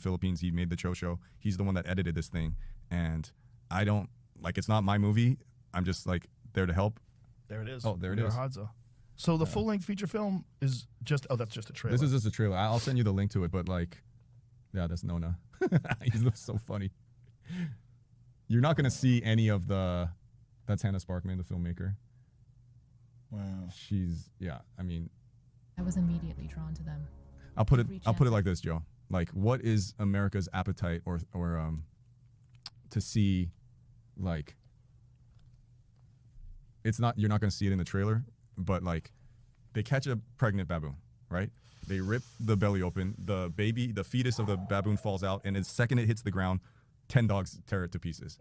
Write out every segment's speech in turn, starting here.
Philippines. He made the Choe Show. He's the one that edited this thing, and I don't like. It's not my movie. I'm just like there to help. There it is. Oh, there it is. Hadza. So the full-length feature film is just that's just a trailer. This is just a trailer. I'll send you the link to it, but like, yeah, that's Nona. He looks so funny. You're not gonna see any of the. That's Hannah Sparkman, the filmmaker. Wow. I mean, I was immediately drawn to them. I'll put it like this, Joe. Like, what is America's appetite or to see, like, it's not, you're not going to see it in the trailer, but like, they catch a pregnant baboon, right? They rip the belly open, the fetus of the baboon falls out, and the second it hits the ground, 10 dogs tear it to pieces.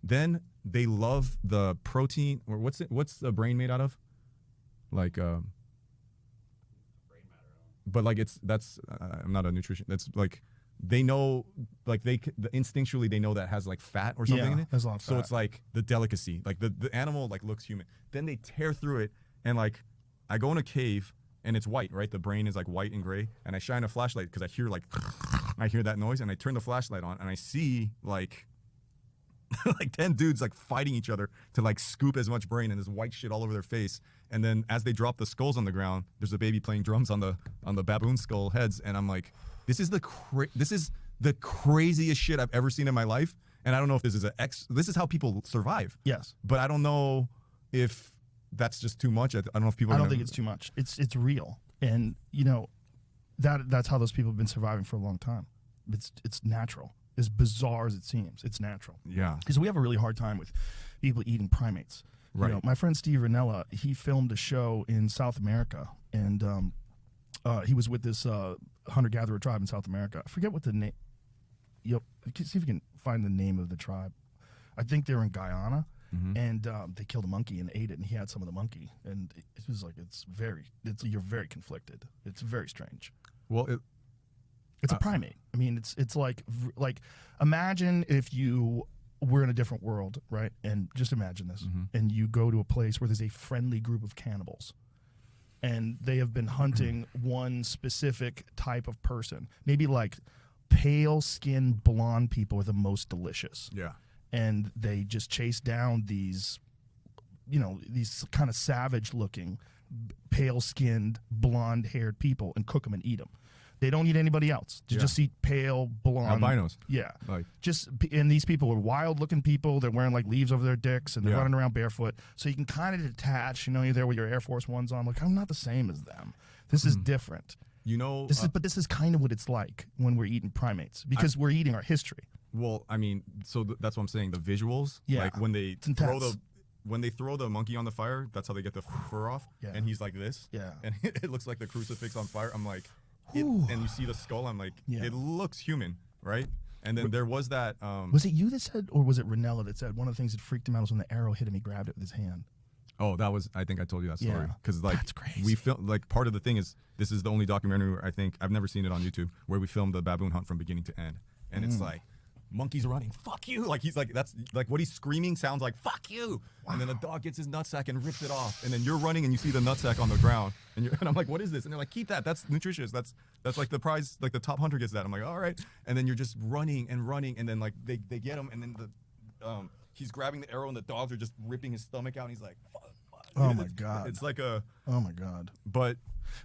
Then they love the protein, or what's the brain made out of? Like, brain matter. But like I'm not a nutrition. That's like, they know, like instinctually they know that has like fat or something in it. There's a lot of fat. So it's like the delicacy, like the animal like looks human. Then they tear through it, and like I go in a cave and it's white, right? The brain is like white and gray, and I shine a flashlight because I hear like I hear that noise, and I turn the flashlight on and I see like like 10 dudes like fighting each other to like scoop as much brain and this white shit all over their face. And then as they drop the skulls on the ground, there's a baby playing drums on the baboon skull heads, and I'm like, this is the craziest shit I've ever seen in my life. And I don't know if this is how people survive. Yes. But I don't know if that's just too much. I don't know if people. I don't think it's too much. It's real, and you know, that's how those people have been surviving for a long time. It's natural. As bizarre as it seems, it's natural. Yeah. Because we have a really hard time with people eating primates. Right. You know, my friend Steve Ranella, he filmed a show in South America, and he was with this hunter-gatherer tribe in South America. I forget what the name. Yep. See if you can find the name of the tribe. I think they're in Guyana, and they killed a monkey and ate it, and he had some of the monkey, and it was like you're very conflicted. It's very strange. Well, it's a primate. I mean, it's like imagine if you were in a different world, right? And just imagine this, and you go to a place where there's a friendly group of cannibals, and they have been hunting one specific type of person. Maybe like pale-skinned blonde people are the most delicious. Yeah. And they just chase down these, you know, these kind of savage-looking, pale-skinned, blonde-haired people and cook them and eat them. They don't eat anybody else. They just eat pale, blonde. Albinos. Yeah. Like. And these people are wild-looking people. They're wearing like leaves over their dicks, and they're running around barefoot. So you can kind of detach. You know, you're there with your Air Force Ones on. Like, I'm not the same as them. This is different. You know, but this is kind of what it's like when we're eating primates, because we're eating our history. Well, I mean, so that's what I'm saying. The visuals, like when they throw the monkey on the fire, that's how they get the fur off. Yeah. And he's like this. Yeah. And it looks like the crucifix on fire. I'm like. And you see the skull, I'm like, it looks human, right? And then there was that. Was it you that said, or was it Ranella that said one of the things that freaked him out was when the arrow hit him, he grabbed it with his hand? Oh, I think I told you that story. Because like, that's crazy. We filmed, like, part of the thing is, this is the only documentary where I've never seen it on YouTube, where we filmed the baboon hunt from beginning to end. And it's like, monkey's running, fuck you. Like, he's like, that's like what he's screaming sounds like, fuck you. Wow. And then a dog gets his nutsack and rips it off. And then you're running and you see the nutsack on the ground. And I'm like, what is this? And they're like, keep that. That's nutritious. That's like the prize, like the top hunter gets that. I'm like, all right. And then you're just running. And then like they get him. And then he's grabbing the arrow and the dogs are just ripping his stomach out. And he's like, fuck. Oh my God. It's like a. Oh my God. But.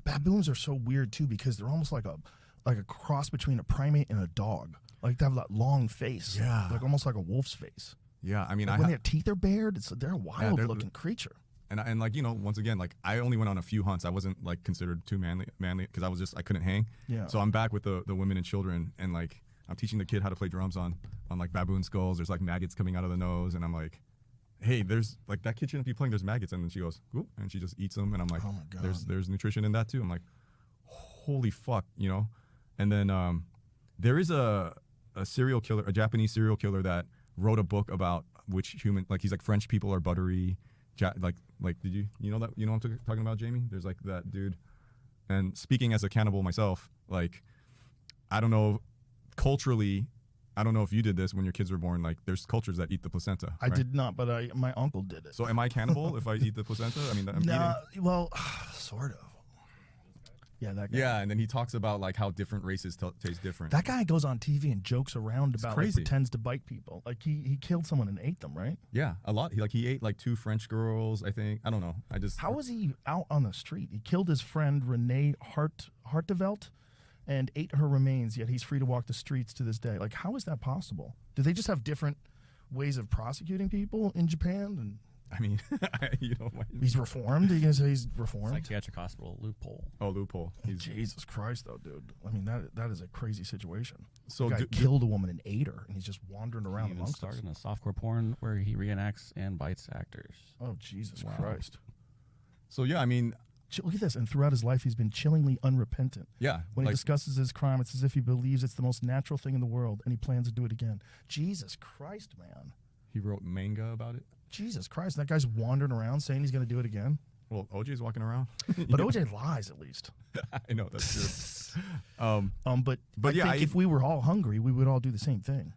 Baboons are so weird too, because they're almost like a cross between a primate and a dog. Like they have that long face, like almost like a wolf's face. Yeah, I mean, like when their teeth are bared, they're a wild-looking creature. And like, you know, once again, like I only went on a few hunts. I wasn't like considered too manly because I couldn't hang. Yeah. So I'm back with the women and children, and like I'm teaching the kid how to play drums on like baboon skulls. There's like maggots coming out of the nose, and I'm like, hey, there's like that kid shouldn't be playing. There's maggots, and then she goes, oop, and she just eats them, and I'm like, oh my God. There's nutrition in that too. I'm like, holy fuck, you know. And then there is a serial killer, a Japanese serial killer that wrote a book about which human, like he's like French people are buttery, like did you know what I'm talking about, Jamie? There's like that dude. And speaking as a cannibal myself, like I don't know culturally, I don't know if you did this when your kids were born. Like there's cultures that eat the placenta. I did not, but my uncle did it. So am I cannibal if I eat the placenta? I mean, well, sort of. Yeah, that guy. Yeah, and then he talks about like how different races taste different. That guy goes on TV and jokes around about, like, crazy. pretends to bite people. Like he killed someone and ate them, right? Yeah, a lot. He ate like 2 French girls, I think. I don't know. How was he out on the street? He killed his friend Renee Hartevelt and ate her remains, yet he's free to walk the streets to this day. Like, how is that possible? Do they just have different ways of prosecuting people in Japan? And I mean, he's reformed. Are you gonna say he's reformed? Psychiatric hospital loophole. Oh, loophole. Jesus Christ, though, dude. I mean, that is a crazy situation. So the guy killed a woman and ate her, and he's just wandering around amongst us. He started in a softcore porn where he reenacts and bites actors. Oh, Jesus Christ. So yeah, I mean, look at this. And throughout his life, he's been chillingly unrepentant. Yeah. When he discusses his crime, it's as if he believes it's the most natural thing in the world, and he plans to do it again. Jesus Christ, man. He wrote manga about it. Jesus Christ, that guy's wandering around saying he's going to do it again. Well, OJ's walking around. But OJ lies, at least. I know, that's true. But yeah, I think if we were all hungry, we would all do the same thing.